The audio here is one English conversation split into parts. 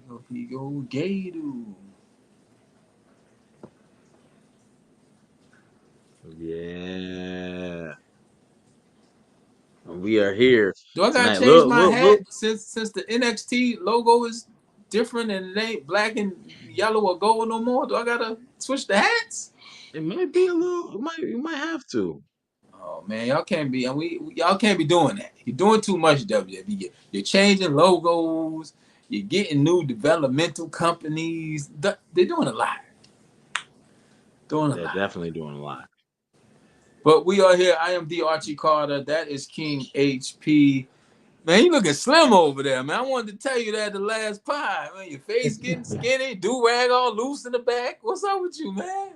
Go Gator. Yeah. We are here Do I gotta tonight. change my Look. hat since the NXT logo is different and it ain't black and yellow or gold no more? Do I gotta switch the hats? It might be a little. You might have to. Oh man, y'all can't be y'all can't be doing that. You're doing too much, WWE. You're changing logos. You're getting new developmental companies. They're doing a lot. Doing a They're lot. definitely doing a lot. But we are here. I am the Archie Carter. That is King HP. Man, you looking slim over there, man. I wanted to tell you that the last pie. Man, your face getting skinny, do rag all loose in the back. What's up with you, man?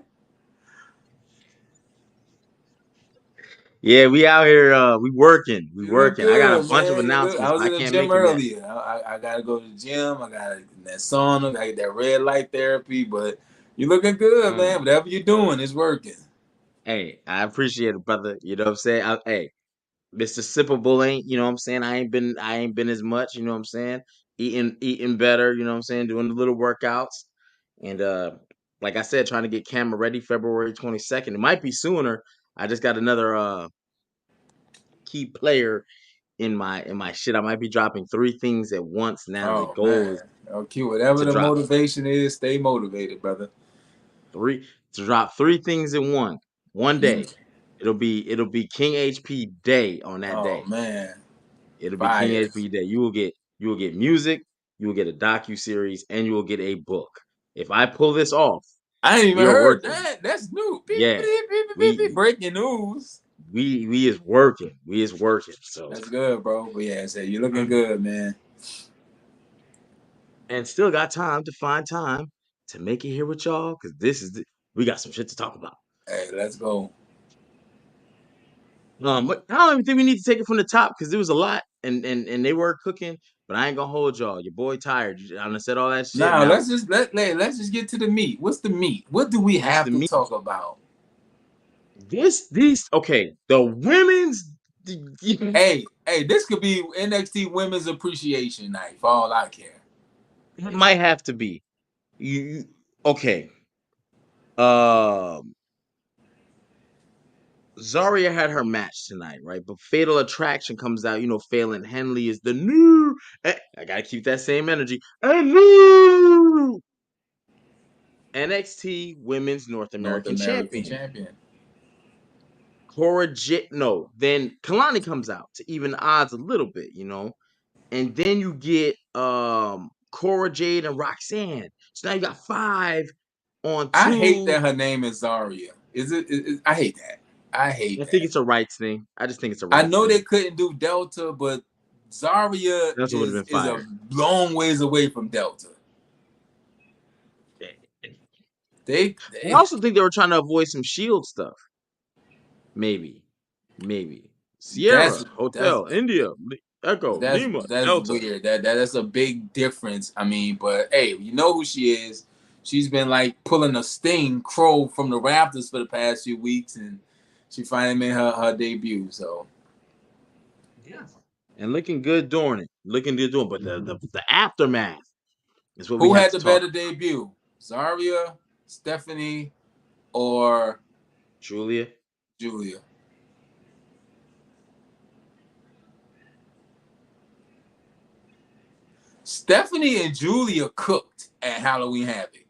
Yeah, we out here. We working. We You look working. I got a good, bunch of man. You look. I announcements, but was I in the can't gym make them yet. earlier. I gotta go to the gym. I got that sauna. I got that red light therapy. But you looking good, man. Mm. Whatever you're doing is working. Hey, I appreciate it, brother. You know what I'm saying? Hey, Mr. Sippable ain't. You know what I'm saying? I ain't been as much. You know what I'm saying? Eating better. You know what I'm saying? Doing the little workouts, and like I said, trying to get camera ready February 22nd. It might be sooner. I just got another key player in my shit. I might be dropping 3 things at once now. The Oh goal man. is Okay, whatever to the drop motivation is, stay motivated, brother. three to drop 3 things in one day. It'll be King HP Day on that Oh day. man, It'll be King fire! HP Day. You will get music, you will get a docu series, and you will get a book. If I pull this off, I ain't even we are heard working. that. That's new. Beep, Yeah, beep, beep, beep, beep. we Breaking news. we is working. We is working. So That's good, bro. But yeah, I said you're looking good, man. and still got time to find time to make it here with y'all because we got some shit to talk about. Hey, let's go. But I don't even think we need to take it from the top because there was a lot and they were cooking. But I ain't gonna hold y'all. Your boy tired. I done said all that shit. Now Now let's just get to the meat. What's the meat? What do we what's have the to meat? talk about? These okay. The women's it Hey, this could be NXT Women's Appreciation Night for all I care. might have to be. Okay. Um Zarya had her match tonight, right? But Fatal Attraction comes out. Phelan Henley is the new. I gotta keep that same energy. A new NXT Women's North North American American Champion. champion. No, then Kalani comes out to even the odds a little bit. And then you get Cora Jade and Roxanne. So now you got 5 on I hate 2. that her name is Zarya. I hate that. I hate I think that. it's a rights thing. I just think it's a I rights know they thing. couldn't do Delta, but Zarya That's what would have been is a fire. long ways away from Delta. They, I they also think they were trying to avoid some Shield stuff. Maybe. Maybe. that's Sierra, that's Hotel, India, Echo, that's Lima, that's Delta. weird. That's a big difference. I mean, but hey, you know who she is. She's been like pulling a Sting Crow from the Raptors for the past few weeks, and she finally made her debut. So Yeah. And looking good doing it. Looking good doing it. But the aftermath is what we who have had to the talk better about. debut, Zarya, Stephanie, or Julia. Julia? Stephanie and Julia cooked at Halloween Havoc.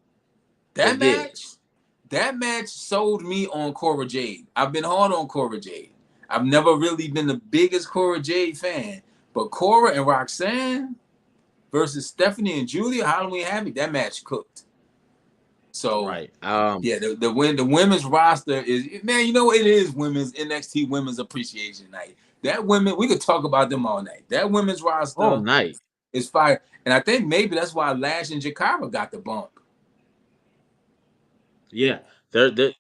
They That did. match, that match sold me on Cora Jade. I've been hard on Cora Jade. I've never really been the biggest Cora Jade fan, but Cora and Roxanne versus Stephanie and Julia Halloween Havoc, that match cooked. So Right. yeah, the women's roster is, man. You know it is women's NXT Women's Appreciation Night. That women, we could talk about them all night. That women's All roster night. is fire, and I think maybe that's why Lash and Jakara got the bump. Yeah.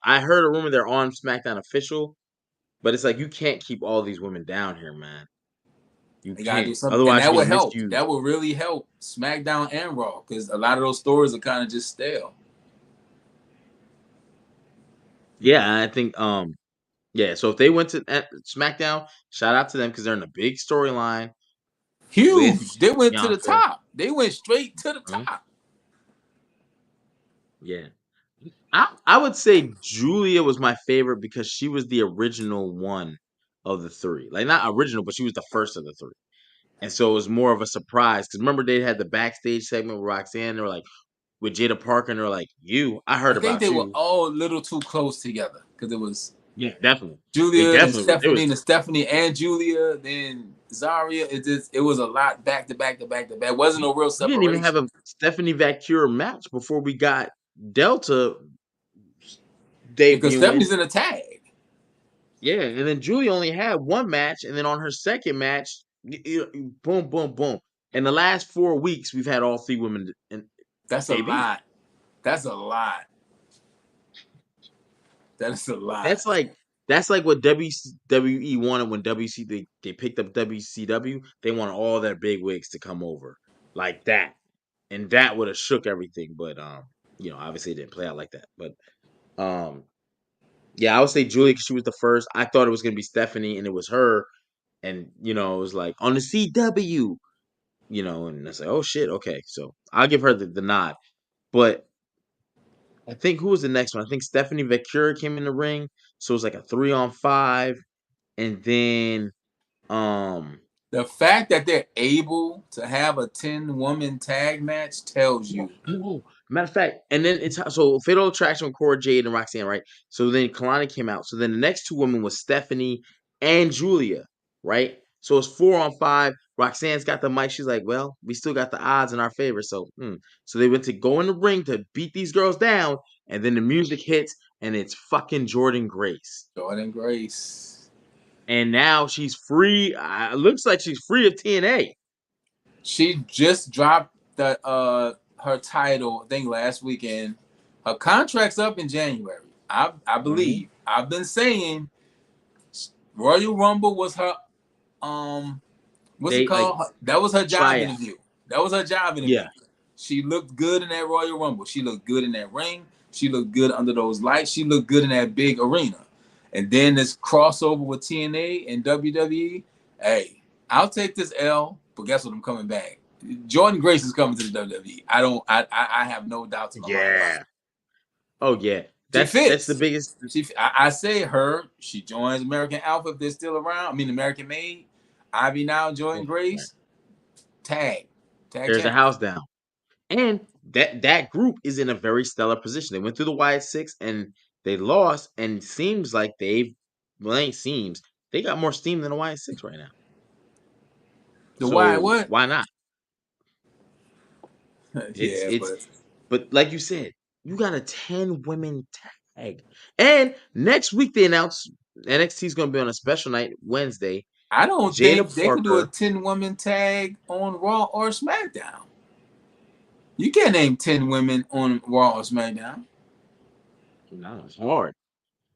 I heard a rumor they're on SmackDown official, but it's like you can't keep all these women down here, man. You They gotta do can't. something, and Otherwise, that you're would gonna help. misuse. That would really help SmackDown and Raw because a lot of those stories are kind of just stale. Yeah, I think yeah, so if they went to SmackDown, shout out to them because they're in a big storyline with Huge. They went to the Bianca. top. They went straight to the top. Yeah. I would say Julia was my favorite because she was the original one of the three. Like not original, but she was the first of the three. And so it was more of a surprise. Because remember they had the backstage segment with Roxanne, they were like with Jada Parker, and they were like, I heard I think about they were you. all a little too close together because it was Definitely. Julia and They Stephanie, was and Stephanie and Julia, then Zaria. It was a lot back to back to back to back. Wasn't no real we didn't even have separation a Stephanie Vacura match before we got Delta because debuting. Stephanie's in a tag. Yeah, and then Julia only had one match, and then on her second match, boom, boom, boom. In the last 4 weeks, we've had all three women That's a debut. lot. That's a lot. That is a lot. That's like what WWE wanted when they picked up WCW. They wanted all their big wigs to come over like that, and that would have shook everything. But obviously it didn't play out like that. But yeah, I would say Julia because she was the first. I thought it was gonna be Stephanie, and it was her. And it was like on the CW, and I say, oh shit, okay. So I'll give her the nod. But I think who was the next one? I think Stephanie Vacura came in the ring. So it was like a 3-on-5. And then The fact that they're able to have a 10-woman tag match tells you. Matter of fact, and then it's so Fatal Attraction with Cora Jade and Roxanne, right? So then Kalani came out. So then the next two women was Stephanie and Julia, right? So it's 4-on-5. Roxanne's got the mic. She's like, well, we still got the odds in our favor. So, so they went to go in the ring to beat these girls down, and then the music hits, and it's fucking Jordynne Grace. Jordynne Grace. And now she's free. It looks like she's free of TNA. She just dropped her title, I think, last weekend. Her contract's up in January. I believe. I've been saying Royal Rumble was her what's it called? That was her job interview. That was her job interview. Yeah. She looked good in that Royal Rumble. She looked good in that ring. She looked good under those lights. She looked good in that big arena. And then this crossover with TNA and WWE. Hey, I'll take this L, but guess what? I'm coming back. Jordynne Grace is coming to the WWE. I have no doubts in my mind. Yeah. Oh yeah. That's the biggest. I say her. She joins American Alpha if they're still around. I mean American Made. Ivy Now, Jordynne Grace. Tag. There's a house down. And that group is in a very stellar position. They went through the Wyatt Six and they lost, and seems like they got more steam than the Wyatt Six right now. Wyatt what? Why not? But like you said, you got a 10-women tag. And next week they announced NXT is going to be on a special night Wednesday. I don't think they can do a 10-woman tag on Raw or SmackDown. You can't name 10 women on Raw or SmackDown. No, it's hard.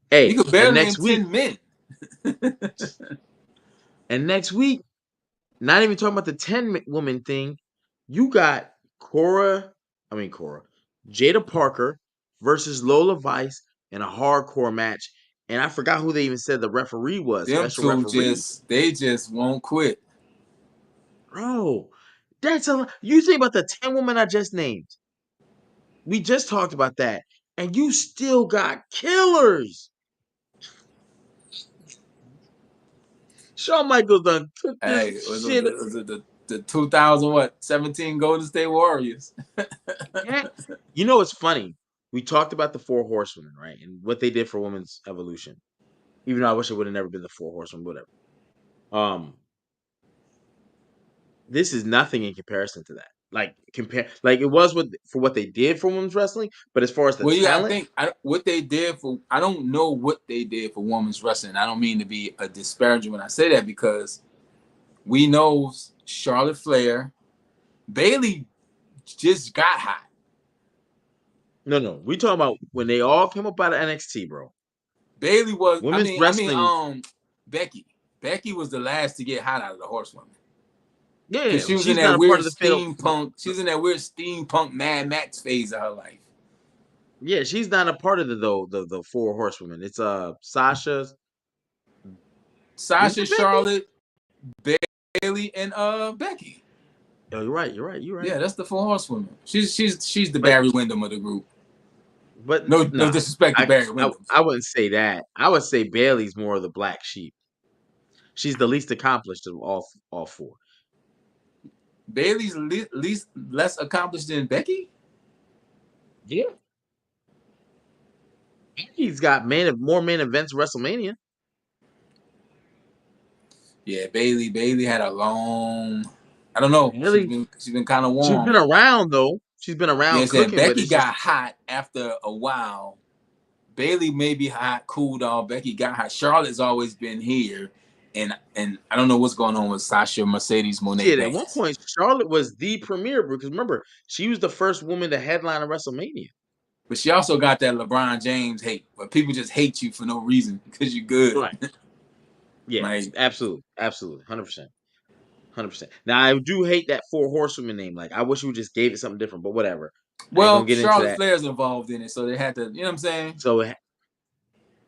Hey, you could barely name 10 men. And next week, not even talking about the 10-woman thing, you got Jada Parker versus Lola Vice in a hardcore match. And I forgot who they even said the referee was. Them two they just won't quit. Bro, that's you think about the 10 women I just named. We just talked about that. And you still got killers. Shawn Michaels done took this shit. Was it the 2017 Golden State Warriors? Yeah. You know what's funny? We talked about the 4 Horsewomen, right? And what they did for women's evolution. Even though I wish it would have never been the 4 Horsewomen, whatever. This is nothing in comparison to that. Like it was for what they did for women's wrestling, but as far as the talent, I don't know what they did for women's wrestling. I don't mean to be a disparaging when I say that, because we know Charlotte Flair, Bayley just got hot. No, we talking about when they all came up out of NXT, bro. Bayley was women's wrestling. Becky was the last to get hot out of the Horsewomen. Yeah, she was in that weird steampunk. She was in that weird steampunk Mad Max phase of her life. Yeah, she's not a part of the 4 Horsewomen. It's Sasha, Charlotte, Bayley, and Becky. Oh, you're right. You're right. You're right. Yeah, that's the 4 horsewomen. She's the But Barry Windham of the group. but No nah, disrespect to I Barry I Windham. I wouldn't say that. I would say Bailey's more of the black sheep. She's the least accomplished of all four. Bailey's least less accomplished than Becky. Yeah, he's got more main events WrestleMania. Yeah, Bailey had a long. I don't know. Bailey, She's been kind of she's warm. been around though. She's been Yeah, around saying cooking, but Becky it's just got hot after a while. Bailey maybe hot, cooled off. Becky got hot. Charlotte's always been here, and I don't know what's going on with Sasha Mercedes Moné shit. At one Banks. point, Charlotte was the premier because remember she was the first woman to headline a WrestleMania. But she also got that LeBron James hate, where people just hate you for no reason because you're good. Right. Yeah, Like, absolutely, absolutely, 100%. 100%. Now I do hate that four horsewomen name. Like I wish we just gave it something different, but whatever. I ain't gonna well, get into Charlotte that. Flair's involved in it, so they had to, you know what I'm saying? So And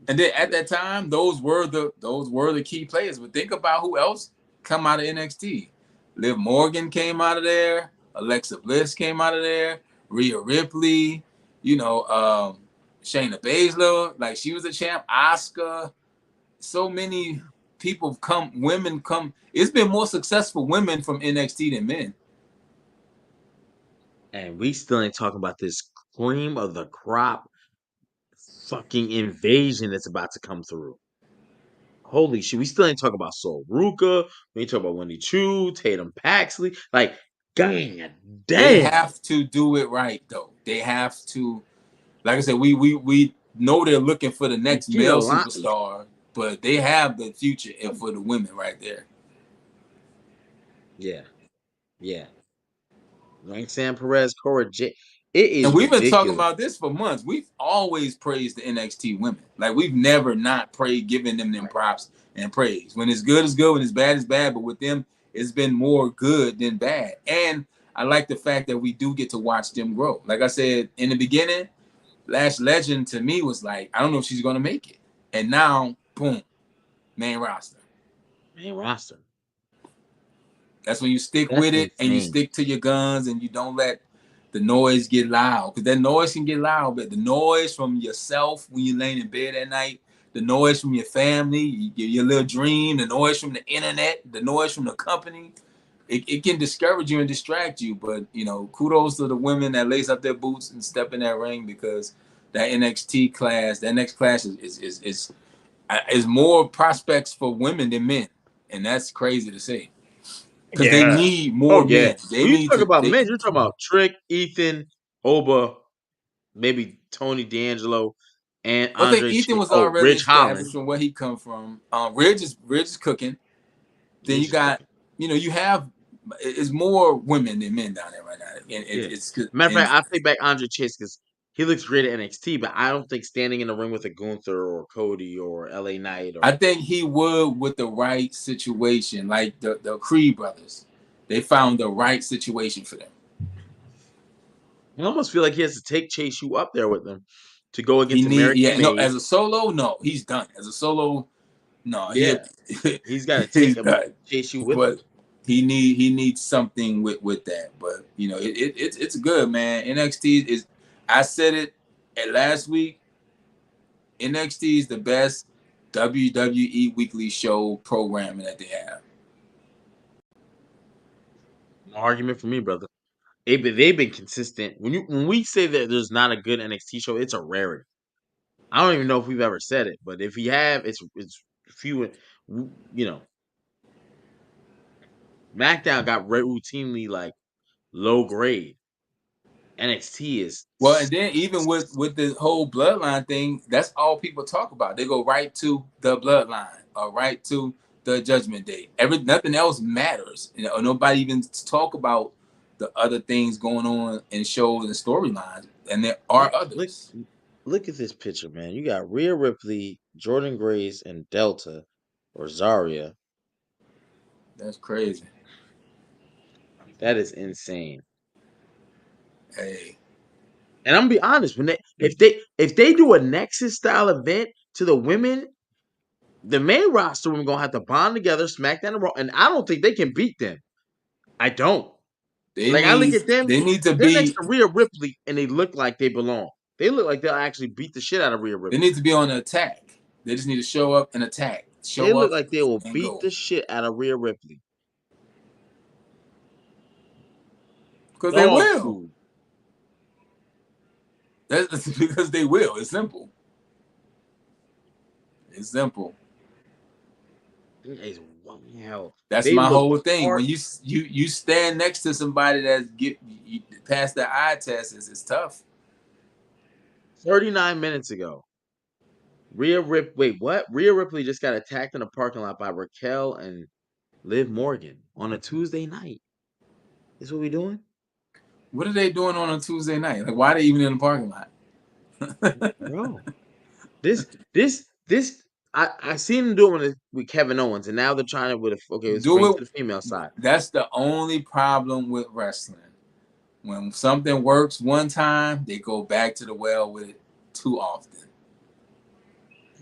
then at that time, those were the key players. But think about who else come out of NXT. Liv Morgan came out of there. Alexa Bliss came out of there. Rhea Ripley. You know, Shayna Baszler, like she was a champ. Asuka. So many people women come. It's been more successful women from NXT than men. and we still ain't talking about this cream of the crop fucking invasion that's about to come through. Holy shit, we still ain't talking about Sol Ruka. We ain't talking about Wendy Chu, Tatum Paxley. Like, god They damn. have to do it right, though. They have to. Like I said, we know they're looking for the next Nikita male Lyons. superstar, but they have the future for the women right there. Yeah, yeah. Roxanne Perez, Cora J. It And is we've been talking ridiculous. about this for months. We've always praised the NXT women. Like we've never not giving them props and praise. When it's good, it's good. When it's bad, it's bad. But with them, it's been more good than bad. And I like the fact that we do get to watch them grow. Like I said in the beginning, Lash Legend to me was like, I don't know if she's gonna make it. And now, boom, main roster. Main roster. That's when you stick That's with it and you insane. stick to your guns and you don't let the noise get loud. Because that noise can get loud, but the noise from yourself when you're laying in bed at night, the noise from your family, your little dream, the noise from the internet, the noise from the company, it can discourage you and distract you. But, you know, kudos to the women that lace up their boots and step in that ring because that NXT class, that next class is more prospects for women than men. And that's crazy to say because they Yeah. need more Oh yeah. men. They When you need talk to. about men, you're talking about Trick, Ethan, Oba, maybe Tony D'Angelo, and Well, I think Andre Ethan Chase. was Oh, already Ridge established Holland. from where he come from. Ridge is cooking. Then you Ridge is got, cooking. you have it's more women than men down there right now, and Yeah. it's good. Matter of And fact, I take back Andre Chase because he looks great at NXT, but I don't think standing in the ring with a Gunther or Cody or LA Knight I or think he would with the right situation, like the Creed brothers. They found the right situation for them. I almost feel like he has to take Chase U up there with them to go against American No, Made. as a solo, no, he's done. As a solo, no, Yeah. He's got to take he's him done. Chase U with him. But he needs something with that. But it's good, man. NXT is. I said it at last week. NXT is the best WWE weekly show programming that they have. No argument for me, brother. They've been consistent. When we say that there's not a good NXT show, it's a rarity. I don't even know if we've ever said it, but if we have, it's few. You know, SmackDown got routinely like low grade. NXT is Well, and then even with the whole bloodline thing, that's all people talk about. They go right to the bloodline or right to the Judgment Day. Nothing else matters. Nobody even talk about the other things going on in shows and storylines, and there are look look others. look at this picture, man. You got Rhea Ripley, Jordan Grace, and Delta or Zarya. That's crazy. That is insane. Hey, And I'm gonna be honest, when if they do a Nexus style event to the women, the main roster women gonna have to bond together, SmackDown and Raw, and I don't think they can beat them. I don't. They Like I look need at them, they need to they're next be to Rhea Ripley, and they look like they belong. They look like they'll actually beat the shit out of Rhea they Ripley. need to be on the attack. They just need to show up and attack. They Show look up like they will and beat go. the shit out of Rhea Ripley. Because they Dog will. food. That's because they will. It's simple. It's simple. Wow. That's They my look whole thing. hard. When you stand next to somebody that get you, past the eye test, it's tough. 39 minutes ago. Wait, what? Rhea Ripley just got attacked in a parking lot by Raquel and Liv Morgan on a Tuesday night. Is what we doing? What are they doing on a Tuesday night? Like, why are they even in the parking lot? Bro. This I seen them doing it with Kevin Owens, and now they're trying it with let's bring Do it it. to the female side. That's the only problem with wrestling. When something works one time, they go back to the well with it too often.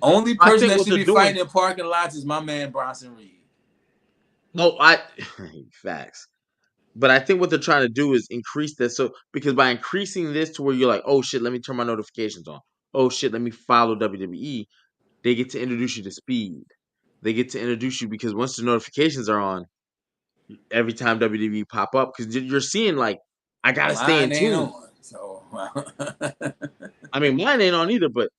Only I person think that what should they're be doing. fighting in parking lots is my man Bronson Reed. No, I facts. But I think what they're trying to do is increase this. So because by increasing this to where you're like, oh shit, let me turn my notifications on. Oh shit, let me follow WWE. They get to introduce you to speed. They get to introduce you because once the notifications are on, every time WWE pop up, because you're seeing like, I gotta stay in Mine ain't tune. on, so I mean, mine ain't on either, but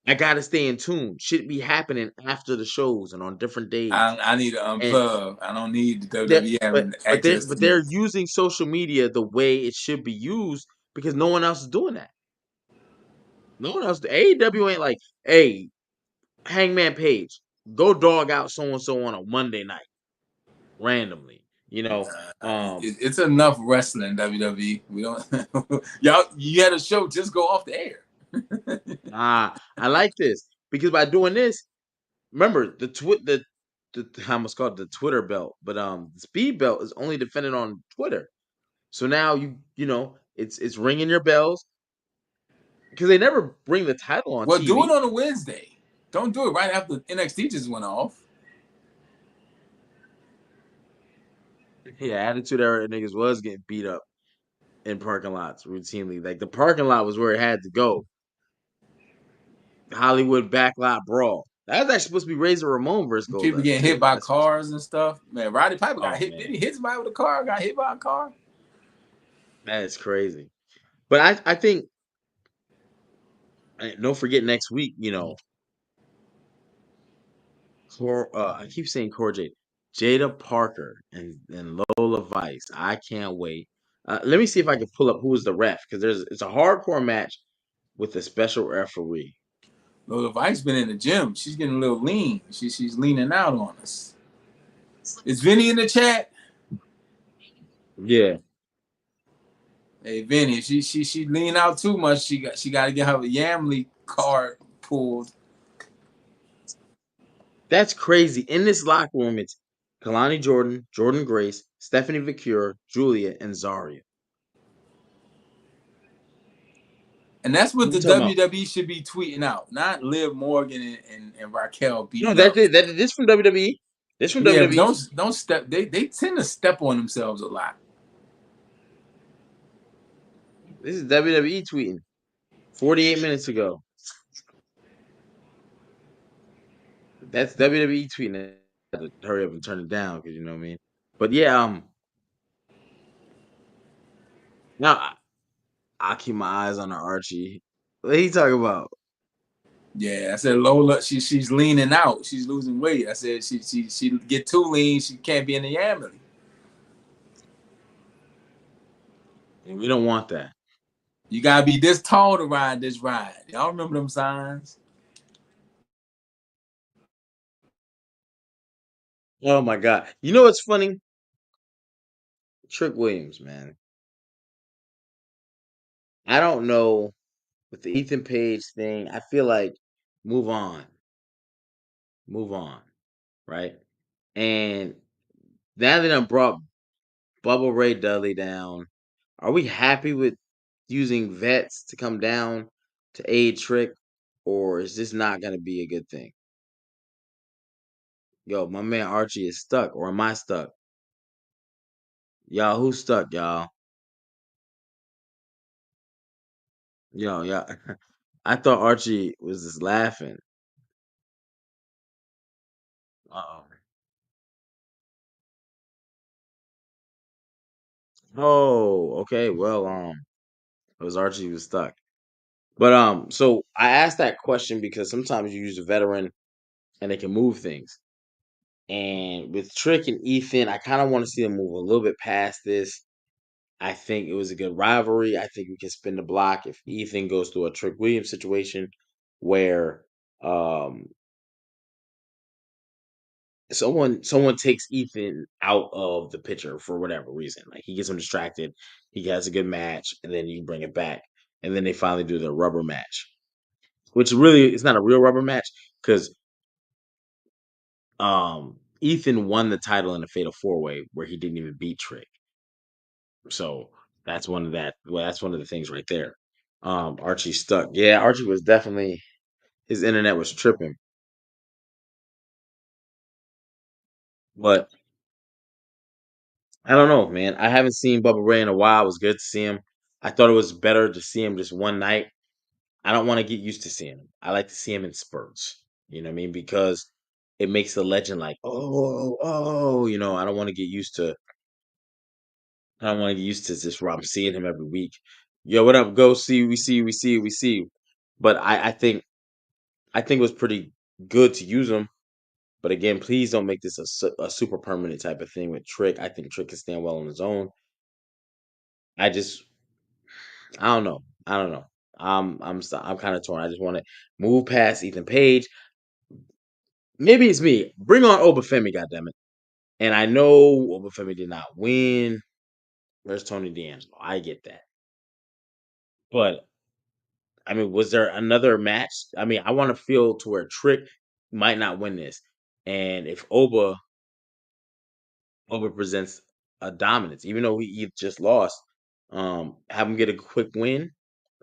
I gotta stay in tune. Shit be happening after the shows and on different days. I need to And unplug. I don't need the that, WWE but having but they access but to me. they're using social media the way it should be used because no one else is doing that. No one else. AEW ain't like, hey, Hangman Page, go dog out so and so on a Monday night randomly. You know, It's enough wrestling WWE. We don't y'all. You had a show just go off the air. I like this because by doing this, remember the I almost called it the Twitter belt, but the speed belt is only defended on Twitter. So now you know it's ringing your bells because they never bring the title on Well, do it TV. on a Wednesday. Don't do it right after NXT just went off. Yeah, Attitude Era niggas was getting beat up in parking lots routinely. Like the parking lot was where it had to go. Hollywood backlot brawl. That was actually supposed to be Razor Ramon versus People Goldust getting hit too. by That's what's cars and stuff. Man, Roddy Piper got oh hit. Did man, he hit somebody with a car? Got hit by a car? that is crazy. But I think don't forget next week. You know, I keep saying Cora Jade, Jada Parker and Lola Vice. I can't wait. Let me see if I can pull up who is the ref because it's a hardcore match with a special referee. Lola Vice been in the gym. She's getting a little lean. She's leaning out on us. Is Vinny in the chat? Yeah, Hey Vinny, she lean out too much. She got to get her Yamley card pulled. that's crazy. In this locker room, it's Kalani Jordan, Jordan Grace, Stephanie Vicure, Julia, and Zaria. And that's what What the you talking about? WWE should be tweeting out, not Liv Morgan and Raquel No, beating up. this from WWE. This from Yeah, but WWE. don't step. They tend to step on themselves a lot. This is WWE tweeting 48 minutes ago. That's WWE tweeting. I had to hurry up and turn it down because you know what I mean. But yeah, now I keep my eyes on the Archie. What he talking about? Yeah, I said Lola. She's leaning out. She's losing weight. I said she get too lean. She can't be in the Yamley. And we don't want that. You gotta be this tall to ride this ride. Y'all remember them signs? Oh my god! You know what's funny? Trick Williams, man. I don't know with the Ethan Page thing. I feel like move on, move on, right? And now that I brought Bubba Ray Dudley down, are we happy with using vets to come down to aid Trick, or is this not going to be a good thing? Yo, my man Archie is stuck, or am I stuck? Y'all, who's stuck, y'all? Yo, yeah. I thought Archie was just laughing. Uh-oh. Oh, okay. Well, it was Archie was stuck. But so I asked that question because sometimes you use a veteran and they can move things. And with Trick and Ethan, I kind of want to see them move a little bit past this. I think it was a good rivalry. I think we can spin the block if Ethan goes through a Trick Williams situation where um someone takes Ethan out of the picture for whatever reason. Like he gets him distracted, he has a good match, and then you bring it back. And then they finally do the rubber match. Which really is not a real rubber match because Ethan won the title in a fatal four way where he didn't even beat Trick. So that's one of the things right there. Archie stuck. Yeah, Archie was definitely his internet was tripping. But I don't know, man. I haven't seen Bubba Ray in a while. It was good to see him. I thought it was better to see him just one night. I don't want to get used to seeing him. I like to see him in spurts. You know what I mean? Because it makes the legend like, I don't want to get used to I don't want to get used to this where I'm seeing him every week. Yo, what up? Go see, we see, we see, we see. But I think it was pretty good to use him. But again, please don't make this a super permanent type of thing with Trick. I think Trick can stand well on his own. I just I don't know. I don't know. I'm kind of torn. I just want to move past Ethan Page. Maybe it's me. Bring on Obafemi, goddammit. And I know Obafemi did not win. Where's Tony D'Angelo? I get that. But I mean, was there another match? I mean, I want to feel to where Trick might not win this. And if Oba presents a dominance, even though he just lost, have him get a quick win,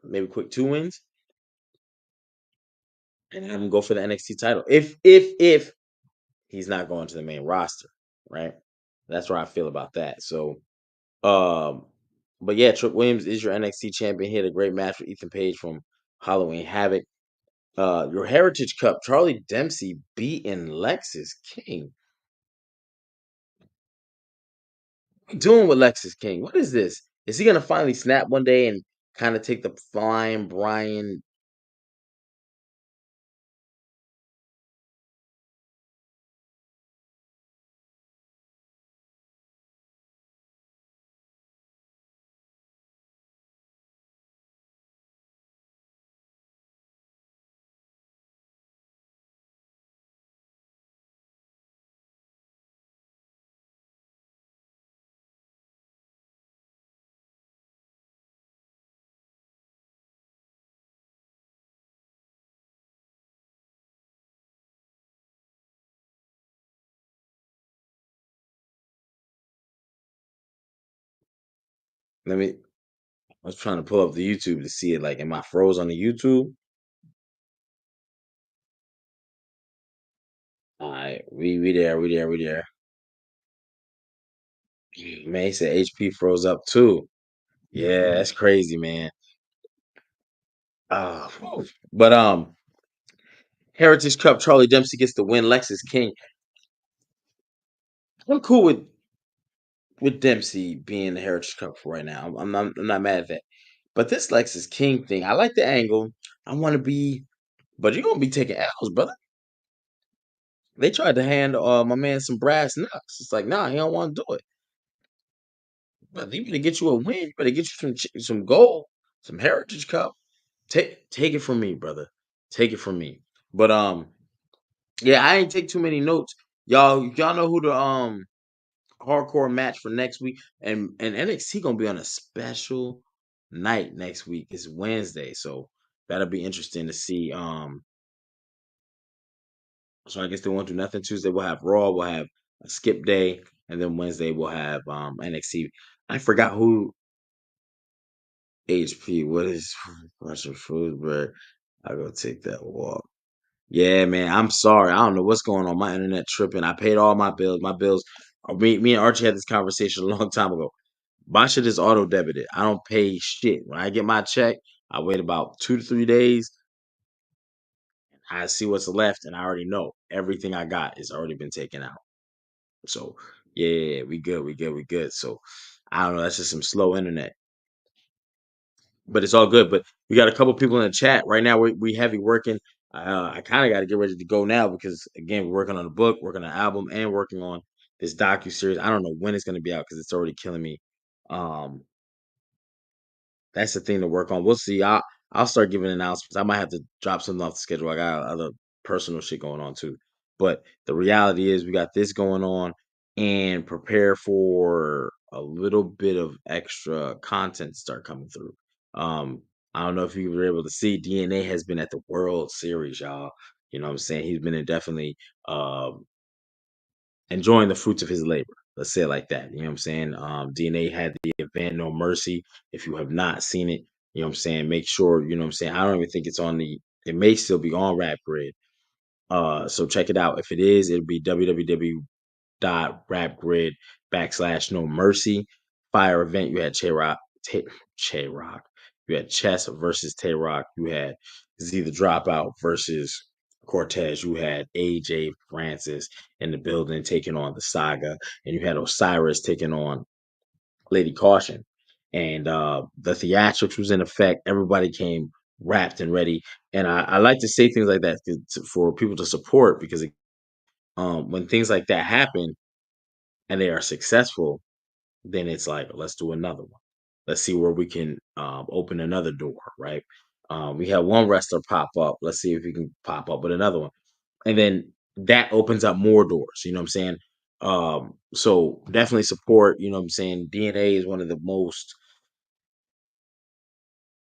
maybe quick two wins, and have him go for the NXT title. If he's not going to the main roster, right? That's where I feel about that. So, um, but yeah, Trick Williams is your NXT champion. He had a great match with Ethan Page from Halloween Havoc. Your Heritage Cup, Charlie Dempsey beating Lexus King. What are you doing with Lexus King? What is this? Is he gonna finally snap one day and kind of take the flying Brian? Let me. I was trying to pull up the YouTube to see it. Like, am I froze on the YouTube? All right, we there. Man, he said HP froze up too. Yeah, that's crazy, man. But Heritage Cup, Charlie Dempsey gets the win. Lexus King. I'm cool with Dempsey being the Heritage Cup for right now. I'm not mad at that. But this Lexus King thing, I like the angle. I want to be, but you're gonna be taking L's, brother. They tried to hand my man some brass knucks. It's like, nah, he don't want to do it. But you better get you a win. You better get you some gold, some Heritage Cup. Take it from me, brother. Take it from me. But yeah, I ain't take too many notes. Y'all know who the hardcore match for next week, and NXT gonna be on a special night next week. It's Wednesday, so that'll be interesting to see. So I guess they won't do nothing. Tuesday we'll have Raw, we'll have a skip day, and then Wednesday we'll have NXT. I forgot who HP. What is Russian food, but I go take that walk. Yeah, man. I'm sorry. I don't know what's going on. My internet tripping. I paid all my bills. My bills Me and Archie had this conversation a long time ago. My shit is auto debited. I don't pay shit. When I get my check, I wait about 2 to 3 days. I see what's left, and I already know everything I got is already been taken out. So yeah, we good, we good, we good. So I don't know. That's just some slow internet, but it's all good. But we got a couple people in the chat right now. We heavy working. I kind of got to get ready to go now because again, we're working on a book, working on an album, and working on this docu series. I don't know when it's going to be out because it's already killing me. Um, That's the thing to work on. We'll see. I'll start giving announcements. I might have to drop something off the schedule. I got other personal shit going on too. But the reality is we got this going on and prepare for a little bit of extra content to start coming through. Um, I don't know if you were able to see DNA has been at the World Series, y'all. You know what I'm saying? He's been in definitely enjoying the fruits of his labor. Let's say it like that. You know what I'm saying? DNA had the event No Mercy. If you have not seen it, you know what I'm saying, make sure, you know what I'm saying. I don't even think it's on it may still be on Rap Grid. So check it out. If it is, it'll be www.rapgrid / No Mercy. Fire event. You had Che Rock. You had Chess versus Tay Rock. You had Z the Dropout versus Cortez. You had AJ Francis in the building taking on the Saga, and you had Osiris taking on Lady Caution. And the theatrics was in effect. Everybody came wrapped and ready. And I like to say things like that for people to support because when things like that happen and they are successful, then it's like, let's do another one. Let's see where we can open another door, right? We had one wrestler pop up. Let's see if we can pop up with another one. And then that opens up more doors. You know what I'm saying? So definitely support, you know what I'm saying? DNA is one of the most,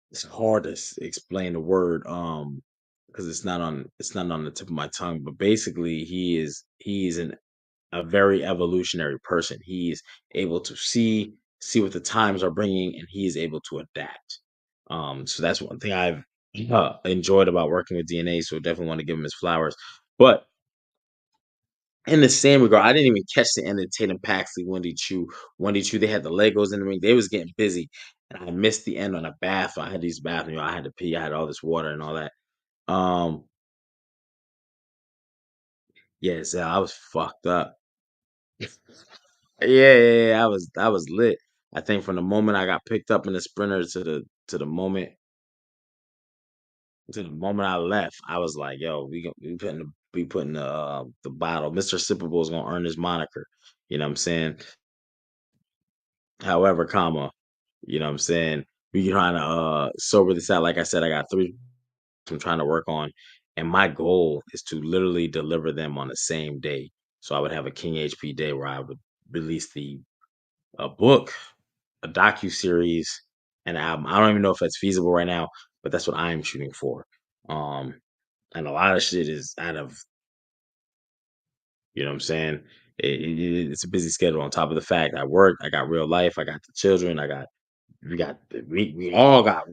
it's hard to explain the word because it's not on the tip of my tongue, but basically he's a very evolutionary person. He's able to see what the times are bringing, and he is able to adapt. So that's one thing I've enjoyed about working with DNA. So definitely want to give him his flowers. But in the same regard, I didn't even catch the end of Tatum Paxley, Wendy Chu. They had the Legos in the ring. They was getting busy, and I missed the end on a bath. I had these baths, I had to pee. I had all this water and all that. Um, yeah, so I was fucked up. Yeah, I was lit. I think from the moment I got picked up in the sprinter to the moment to the moment I left, I was like, "Yo, we putting the bottle. Mr. Sippable is gonna earn his moniker." You know what I'm saying? However, comma, you know what I'm saying? We trying to sober this out. Like I said, I got three I'm trying to work on, and my goal is to literally deliver them on the same day. So I would have a King HP day where I would release the a book, a docu series, an album. I don't even know if that's feasible right now, but that's what I'm shooting for. Um, and a lot of shit is out of, you know what I'm saying? It's a busy schedule on top of the fact I work, I got real life, I got the children, we got we all got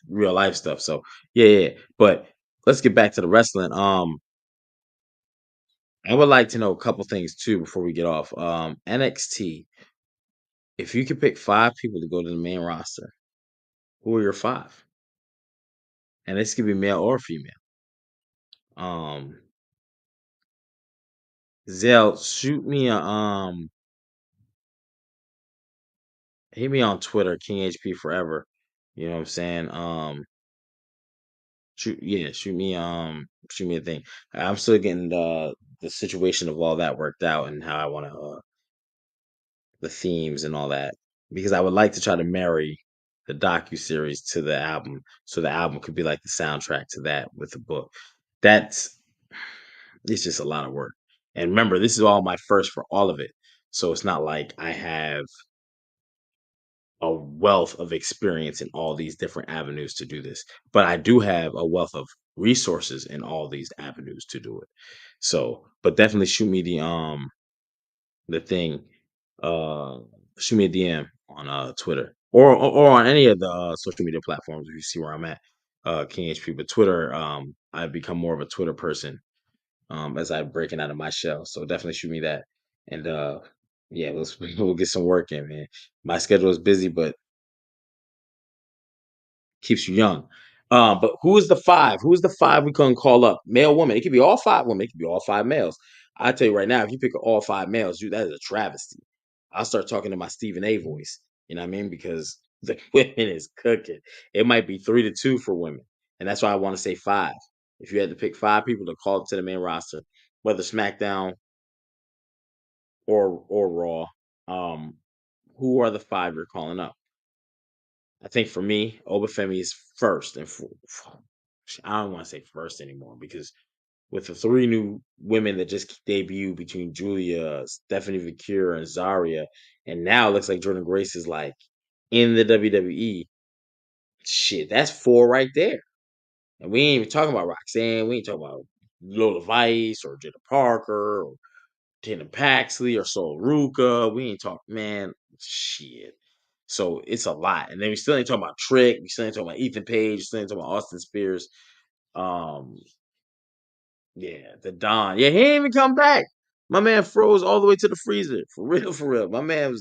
real life stuff. So yeah. But let's get back to the wrestling. I would like to know a couple things too before we get off. NXT. If you could pick 5 people to go to the main roster, who are your 5? And this could be male or female. Um, Zell, shoot me a hit me on Twitter, King HP Forever. You know what I'm saying? Shoot me a thing. I'm still getting the situation of all that worked out and how I want to the themes and all that because I would like to try to marry the docu series to the album so the album could be like the soundtrack to that with the book. That's it's just a lot of work. And remember, this is all my first for all of it. So it's not like I have a wealth of experience in all these different avenues to do this, but I do have a wealth of resources in all these avenues to do it. So, but definitely shoot me the thing, uh, shoot me a DM on Twitter or on any of the social media platforms if you see where I'm at, King HP. But Twitter, I've become more of a Twitter person as I'm breaking out of my shell. So definitely shoot me that. And Yeah, we'll get some work in, man. My schedule is busy, but keeps you young. But who is the five? Who is the five we couldn't call up? Male, woman. It could be all five women. It could be all five males. I tell you right now, if you pick all five males, you that is a travesty. I'll start talking to my Stephen A. voice. You know what I mean? Because the women is cooking. It might be 3-2 for women, and that's why I want to say five. If you had to pick five people to call up to the main roster, whether SmackDown or Raw, um, who are the five you're calling up? I think for me, Obafemi is first, and I don't want to say first anymore because with the three new women that just debuted between Julia, Stephanie Vicure, and Zaria, and now it looks like Jordan Grace is like in the WWE. Shit, that's four right there, and we ain't even talking about Roxanne. We ain't talking about Lola Vice or Jada Parker or Tina Paxley or Sol Ruka. We ain't talking, man. Shit. So it's a lot. And then we still ain't talking about Trick. We still ain't talking about Ethan Page. We still ain't talking about Austin Spears. Um, yeah, the Don. Yeah, he ain't even come back. My man froze all the way to the freezer. For real, for real. My man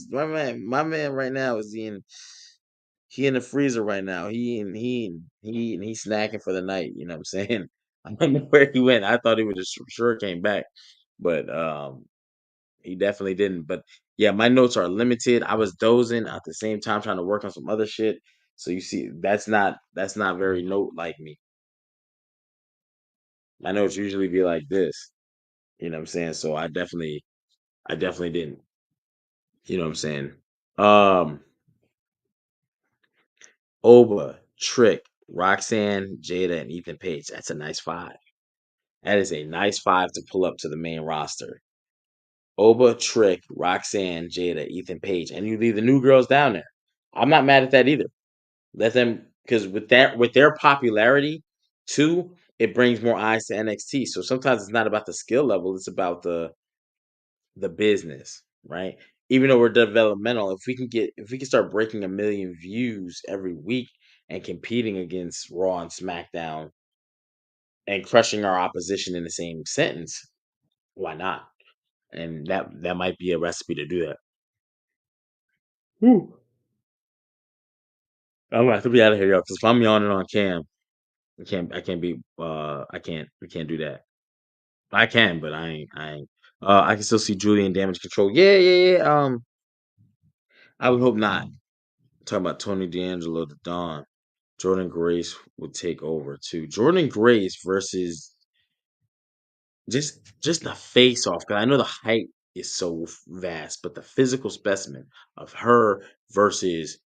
right now is he in the freezer right now. He's snacking for the night. You know what I'm saying? I don't know where he went. I thought he would just sure came back. But he definitely didn't. But yeah, my notes are limited. I was dozing at the same time trying to work on some other shit. So you see, that's not very note like me. My notes usually be like this. You know what I'm saying? So I definitely didn't. You know what I'm saying? Um Oba, Trick, Roxanne, Jada, and Ethan Page. That's a nice five. That is a nice five to pull up to the main roster. Oba, Trick, Roxanne, Jada, Ethan Page, and you leave the new girls down there. I'm not mad at that either. Let them because with their popularity too, it brings more eyes to NXT. So sometimes it's not about the skill level; it's about the business, right? Even though we're developmental, if we can start breaking 1 million views every week and competing against Raw and SmackDown and crushing our opposition in the same sentence, why not? And that might be a recipe to do that. Whew. I'm gonna have to be out of here, yo. Because if I'm yawning on cam, I can't be I can't we can't do that. I can, but I ain't. I can still see Julian Damage Control. Yeah, yeah, yeah. I would hope not. Talking about Tony D'Angelo to Dawn. Jordan Grace would take over too. Jordan Grace versus just the face off because I know the height is so vast, but the physical specimen of her versus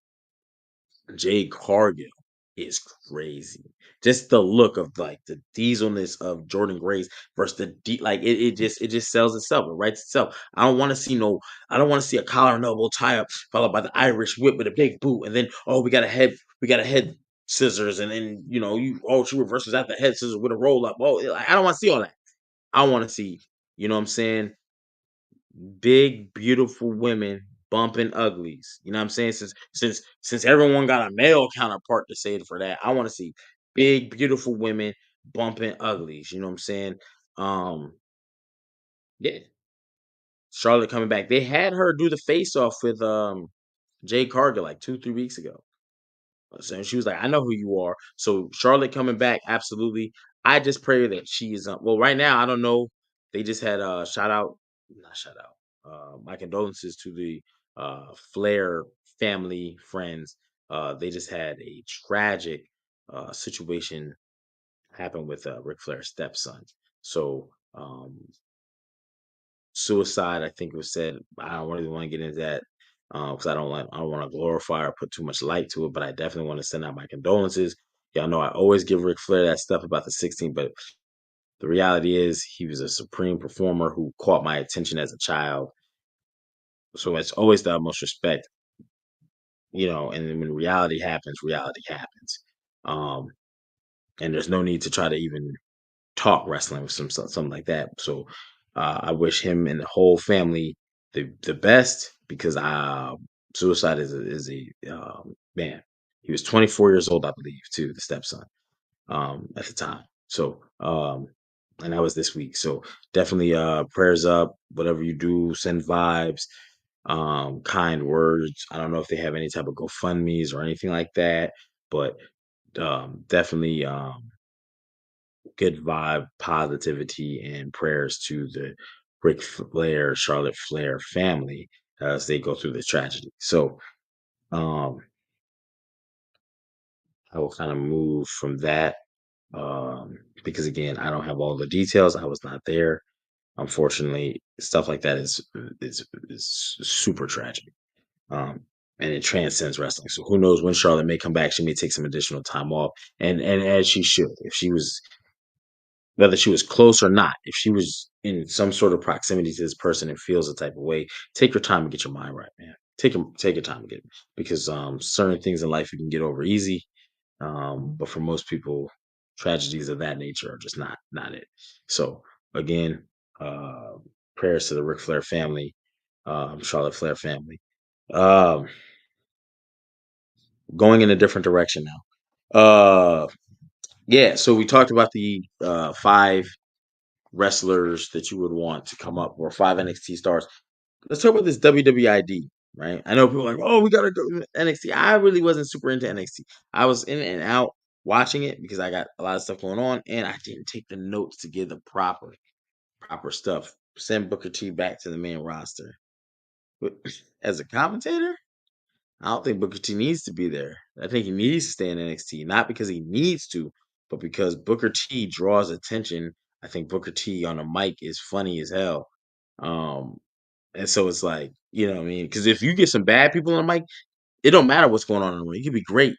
Jade Cargill is crazy. Just the look of like the dieselness of Jordan Grace versus like it just sells itself. It writes itself. I don't want to see a collar and elbow tie up followed by the Irish whip with a big boot, and then we got a head scissors, and then she reverses out the head scissors with a roll up. Oh, like, I don't want to see all that. I want to see, you know what I'm saying? Big, beautiful women bumping uglies. You know what I'm saying? Since everyone got a male counterpart to say it for that, I want to see big, beautiful women bumping uglies. You know what I'm saying? Um, yeah. Charlotte coming back. They had her do the face off with Jay Cargill like 2, 3 weeks ago. So she was like, I know who you are. So Charlotte coming back, absolutely. I just pray that she is well, right now, I don't know. They just had a shout out, not shout out. My condolences to the Flair family, friends. They just had a tragic situation happen with Ric Flair's stepson. So suicide, I think it was said. I don't really want to get into that because I don't want to glorify or put too much light to it. But I definitely want to send out my condolences. Y'all know I always give Ric Flair that stuff about the 16, but the reality is he was a supreme performer who caught my attention as a child. So it's always the utmost respect, And then when reality happens, reality happens. Um, and there's no need to try to even talk wrestling with something like that. So I wish him and the whole family the best because suicide is a man. He was 24 years old, I believe, too, the stepson at the time. So and that was this week. So definitely prayers up. Whatever you do, send vibes. kind words. I don't know if they have any type of GoFundMe's or anything like that, but definitely good vibe, positivity, and prayers to the Ric Flair, Charlotte Flair family as they go through this tragedy. So um, I will kind of move from that because again, I don't have all the details. I was not there. Unfortunately, stuff like that is super tragic. Um, and it transcends wrestling. So who knows when Charlotte may come back? She may take some additional time off, and as she should. If she was, whether she was close or not, if she was in some sort of proximity to this person and feels a type of way, take your time and get your mind right, man. Take your time to get it, because certain things in life you can get over easy, but for most people, tragedies of that nature are just not it. So again, uh, prayers to the Ric Flair family, Charlotte Flair family. Um, Going in a different direction now. Yeah, so we talked about the five wrestlers that you would want to come up, or five NXT stars. Let's talk about this WWID, right? I know people are like, oh, we gotta go to NXT. I really wasn't super into NXT. I was in and out watching it because I got a lot of stuff going on, and I didn't take the notes to give the proper stuff. Send Booker T back to the main roster. But as a commentator, I don't think Booker T needs to be there. I think he needs to stay in NXT, not because he needs to, but because Booker T draws attention. I think Booker T on a mic is funny as hell. Um, and so it's like, you know what I mean? Because if you get some bad people on the mic, it don't matter what's going on in the ring. It could be great,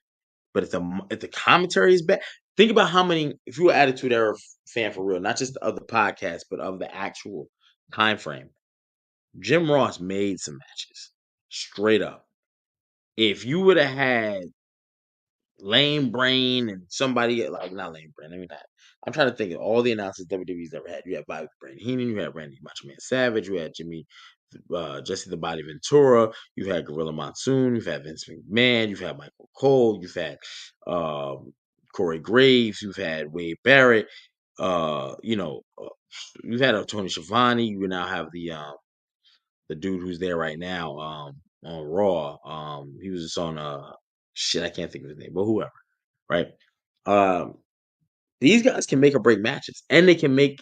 but if the commentary is bad, think about how many. If you were Attitude Era fan for real, not just of the podcast, but of the actual time frame, Jim Ross made some matches straight up. If you would have had Lame Brain and somebody like, not Lame Brain. I mean, I'm trying to think of all the announcers WWE's ever had. You had Bobby Brain Heenan, you had Randy Macho Man Savage, you had Jesse the Body Ventura, you had Gorilla Monsoon, you've had Vince McMahon, you've had Michael Cole, you've had um, Corey Graves, you've had Wade Barrett, you've had Tony Schiavone. You now have the dude who's there right now on Raw. He was just on shit. I can't think of his name, but whoever, right? Um, these guys can make or break matches, and they can make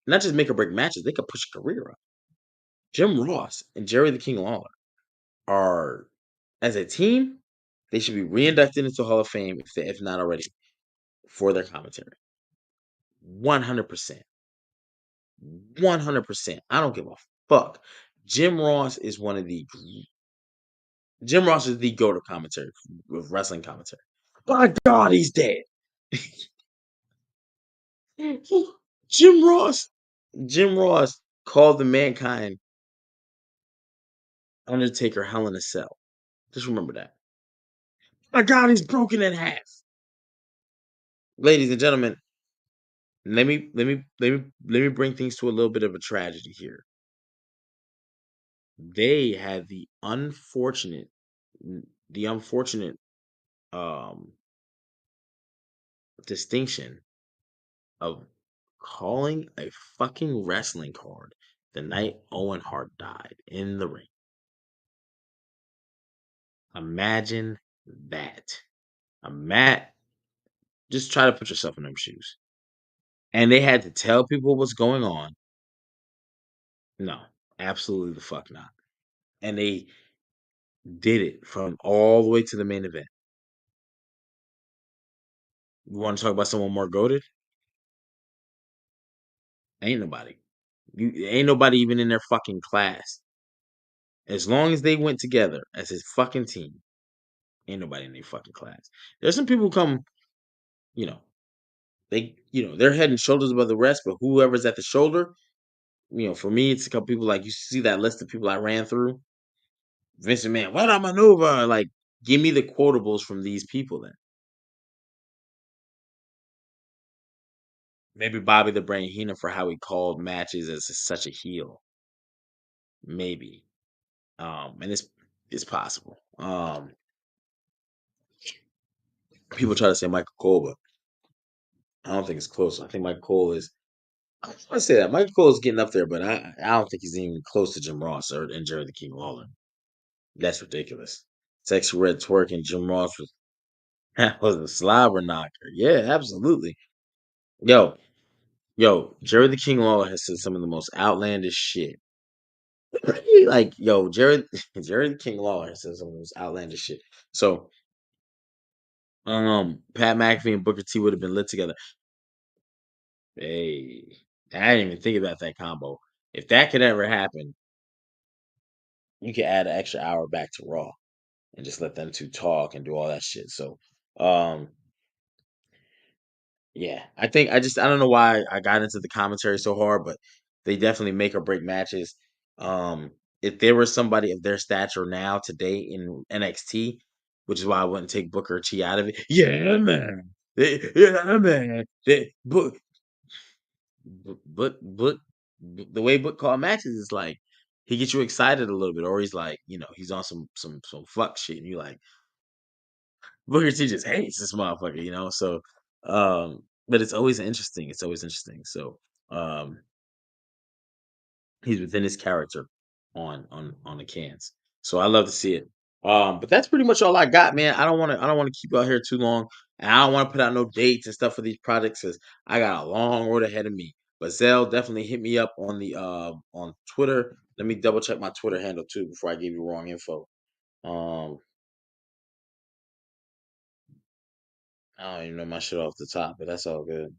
not just make or break matches. They can push a career up. Jim Ross and Jerry the King Lawler are, as a team, they should be reinducted into Hall of Fame if not already for their commentary. 100%. 100%. I don't give a fuck. Jim Ross is one of the Jim Ross is the go-to commentary with wrestling commentary. My God, he's dead. Jim Ross. Jim Ross called the Mankind Undertaker Hell in a Cell. Just remember that. My God, he's broken in half. Ladies and gentlemen, let me bring things to a little bit of a tragedy here. They had the unfortunate um distinction of calling a fucking wrestling card the night Owen Hart died in the ring. Imagine that. Matt, just try to put yourself in them shoes. And they had to tell people what's going on. No, absolutely the fuck not. And they did it from all the way to the main event. You want to talk about someone more goaded? Ain't nobody. Ain't nobody even in their fucking class. As long as they went together as his fucking team, ain't nobody in their fucking class. There's some people who come, you know, they're head and shoulders above the rest, but whoever's at the shoulder, for me, it's a couple people like you see that list of people I ran through. Vince McMahon, what a maneuver! Like, give me the quotables from these people then. Maybe Bobby the Brain Heenan for how he called matches as such a heel. Maybe. And it's possible. People try to say Michael Cole, but I don't think it's close. I think Michael Cole is I say that Michael Cole is getting up there, but I don't think he's even close to Jim Ross or and Jerry the King Lawler. That's ridiculous. Sexy Red Twerk and Jim Ross was that was a slobber knocker. Yeah, absolutely. Yo, Jerry the King Lawler has said some of the most outlandish shit. Like, yo, Jerry the King Lawler has said some of the most outlandish shit. So, Pat McAfee and Booker T would have been lit together. Hey, I didn't even think about that combo. If that could ever happen, you could add an extra hour back to Raw and just let them two talk and do all that shit. So, um, yeah, I don't know why I got into the commentary so hard, but they definitely make or break matches. Um, if there was somebody of their stature now today in NXT, which is why I wouldn't take Booker T out of it. Yeah, man. Yeah, man. But the way Book call matches is like he gets you excited a little bit, or he's like, he's on some fuck shit, and you like Booker T just hates this motherfucker, So, but it's always interesting. It's always interesting. So, um, he's within his character on the cans. So I love to see it. But that's pretty much all I got, man. I don't want to keep you out here too long, and I don't want to put out no dates and stuff for these projects because I got a long road ahead of me. But Zell, definitely hit me up on Twitter. Let me double check my Twitter handle too before I give you wrong info. Um, I don't even know my shit off the top, but that's all good.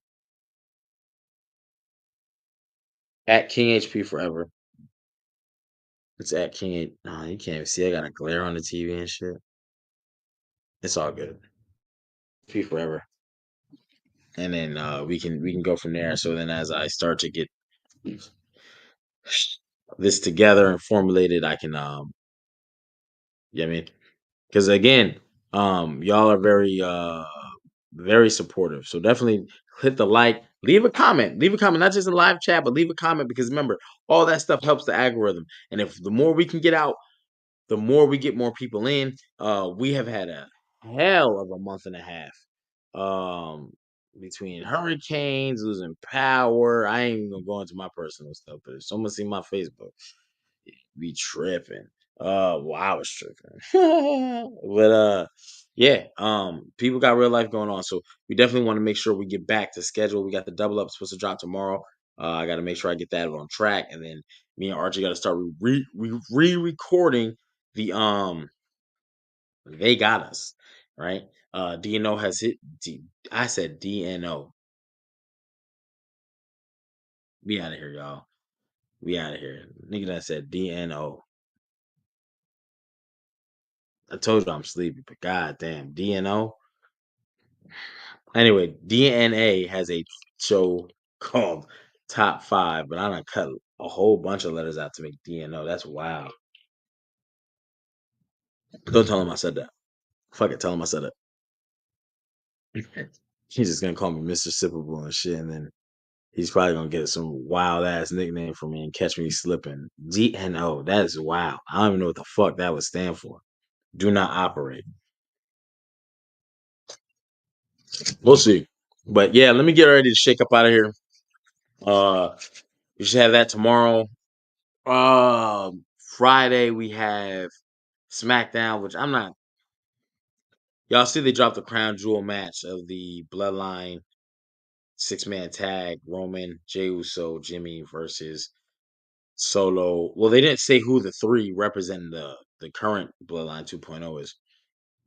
At King HP Forever. It's at King. No, you can't even see. I got a glare on the TV and shit. It's all good. P Forever, and then we can go from there. So then, as I start to get this together and formulated, I can yeah, I mean, because again, y'all are very supportive. So definitely hit the like, leave a comment, not just in live chat, but leave a comment because remember, all that stuff helps the algorithm. And if the more we can get out, the more we get more people in. We have had a hell of a month and a half. Between hurricanes, losing power. I ain't even gonna go into my personal stuff, but if someone see my Facebook, be tripping. Well, I was tripping. But yeah, people got real life going on. So we definitely want to make sure we get back to schedule. We got the double up supposed to drop tomorrow. I gotta make sure I get that on track. And then me and Archie gotta start re-recording the they got us, right? DNO has hit I said DNO. We out of here, y'all. We out of here. Nigga that said DNO. I told you I'm sleepy, but goddamn, DNO. Anyway, DNA has a show called Top Five, but I done cut a whole bunch of letters out to make DNO. That's wild. Don't tell him I said that. Fuck it, tell him I said it. He's just gonna call me Mr. Sippable and shit, and then he's probably gonna get some wild ass nickname from me and catch me slipping. DNO. That is wild. I don't even know what the fuck that would stand for. Do not operate. We'll see. But yeah, let me get ready to shake up out of here. Uh, we should have that tomorrow. Friday we have SmackDown, which I'm not. Y'all see they dropped the crown jewel match of the Bloodline 6-man tag: Roman, Jey Uso, Jimmy versus Solo. Well, they didn't say who the three representing the current Bloodline 2.0 is,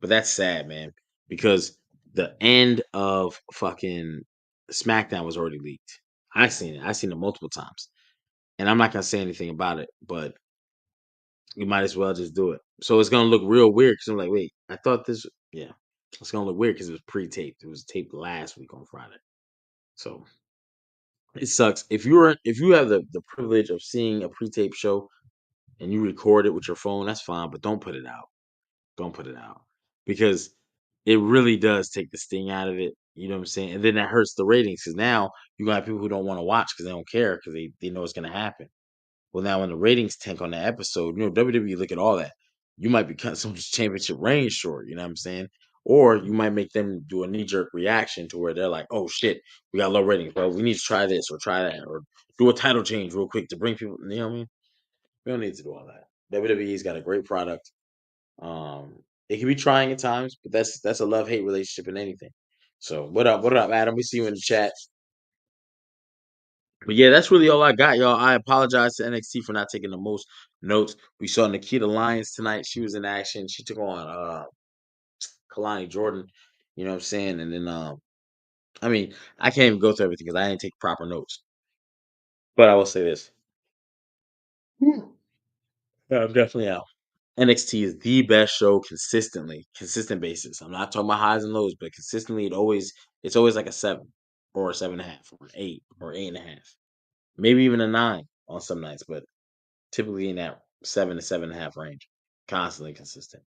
but that's sad, man, because the end of fucking SmackDown was already leaked. I seen it. I seen it multiple times, and I'm not gonna say anything about it, but you might as well just do it. So it's gonna look real weird because I'm like, wait, I thought this. Yeah, it's gonna look weird because it was pre-taped. It was taped last week on Friday, so it sucks. If you have the privilege of seeing a pre-tape show and you record it with your phone, that's fine, but don't put it out. Don't put it out because it really does take the sting out of it. You know what I'm saying? And then that hurts the ratings because now you got people who don't want to watch because they don't care because they know it's gonna happen. Well, now when the ratings tank on the episode, WWE look at all that. You might be cutting someone's championship reign short. You know what I'm saying? or you might make them do a knee jerk reaction to where they're like, "Oh shit, we got low ratings, bro. We need to try this or try that or do a title change real quick to bring people." You know what I mean? We don't need to do all that. WWE's got a great product. It can be trying at times, but that's a love hate relationship in anything. So what up? What up, Adam? We see you in the chat. But yeah, that's really all I got, y'all. I apologize to NXT for not taking the most notes. We saw Nikita Lyons tonight. She was in action. She took on Kalani Jordan. You know what I'm saying? And then I mean, I can't even go through everything because I didn't take proper notes. But I will say this. Yeah, I'm definitely out. NXT is the best show consistently, consistent basis. I'm not talking about highs and lows, but consistently it's always like a 7 or a 7.5 or an 8 or 8.5. Maybe even a 9 on some nights, but typically in that 7 to 7.5 range. Constantly consistent.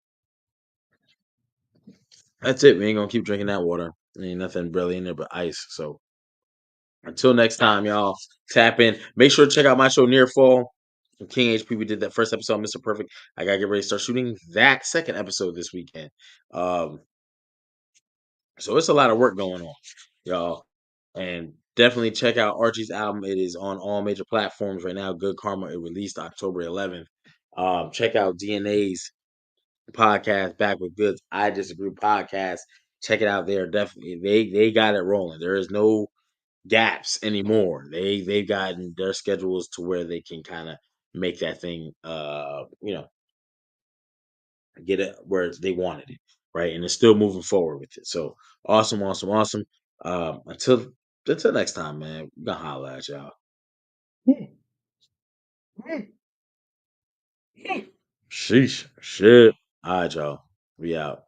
That's it. We ain't gonna keep drinking that water. Ain't nothing really in there but ice. So until next time, y'all, tap in. Make sure to check out my show Near Fall from King HP. We did that first episode of Mr. Perfect. I gotta get ready to start shooting that second episode this weekend. So it's a lot of work going on, y'all. And definitely check out Archie's album. It is on all major platforms right now. Good Karma. It released October 11th. Check out DNA's podcast, Back with Goods. I Disagree podcast. Check it out. They're definitely they got it rolling. There is no gaps anymore. They've gotten their schedules to where they can kind of make that thing get it where they wanted it, right? And they're still moving forward with it. So awesome, awesome, awesome. Until next time, man. We gonna holla at y'all. Sheesh. Shit. All right, y'all. We out.